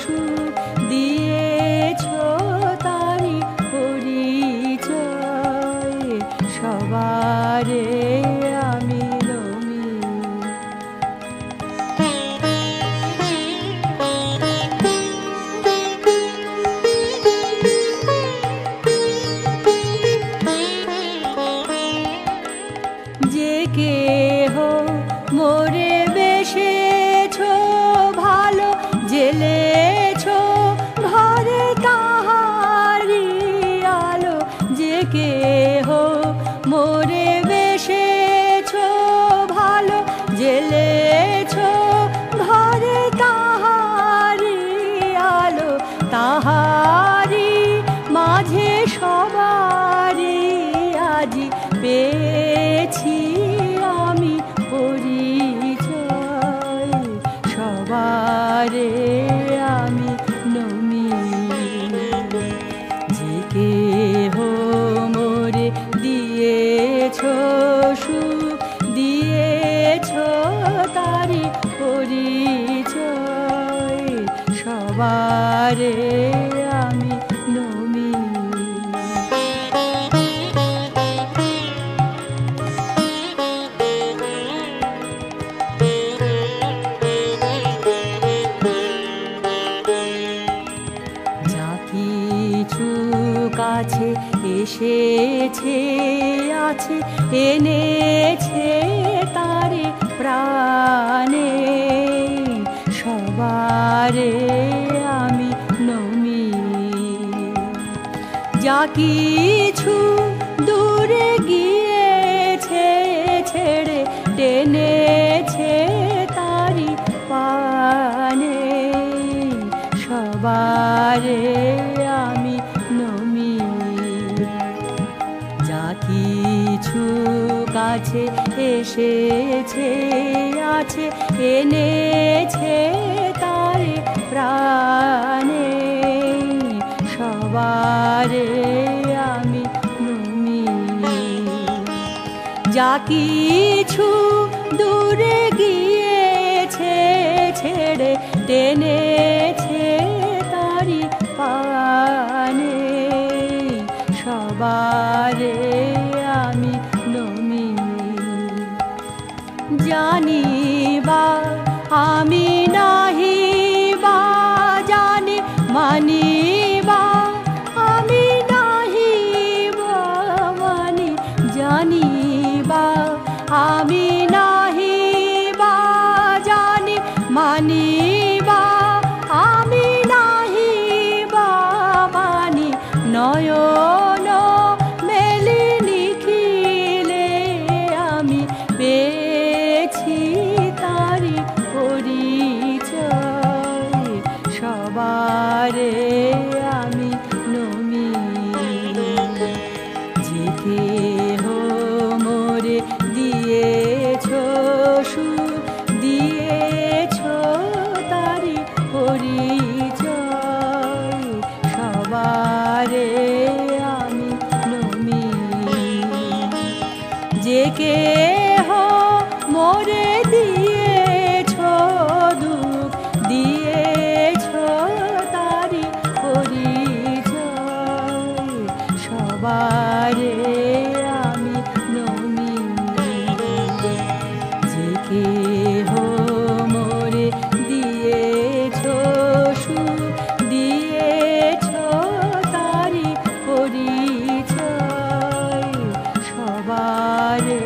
সুখ দিয়েছ তারি পরিচয় সবারে আমি নমি। যে কেহ মোরে বেশেছ ভালো জেলেছ ঘরে তাহারি আলো। যে কেহ মোরে বেশেছ ভালো জেলেছ ঘরে তাহারি আলো। তাহারি মাঝে সবারি আজি পেয়েছি আমি পরিচয় সবারে আমি নমি। যে কেহ মোরে দিয়েছ সুখ দিয়েছ তারি পরিচয় সবারে আমি নমি। কিছু কাছে এসেছে আছে এনেছে তারে প্রাণে সবারে আমি নমি। যা কিছু দূরে গিয়েছে ছেড়ে টেনেছে তারি পানে সবারে আমি নমি। যা কিছু কাছে এসেছে আছে এনেছে তারে প্রাণে সবারে আমি নমি। যা কিছু দূরে গিয়েছে ছেড়ে টেনেছে তারি পানে সবারে আমি নমি। জানি বা আমি নাহি বা জানি মানি বা আমি নাহি বা মানি। জানি বা আমি নাহি বা জানি মানি বা আমি নাহি বা মানি। নয়ন মেলি নিখিলে আমি পেয়েছি তারি পরিচয় সবারে আমি নমি। যে কেহ মোরে দিয়েছ সুখ দিয়েছ তারি পরিচয় সবারে আমি নমি। যে কেহ মোরে দিয়েছ দুঃখ দিয়েছ তারি পরিচয় সবারে আমি নমি। যে কেহ মোরে দিয়েছ সুখ দিয়েছ তারি পরিচয় সবারে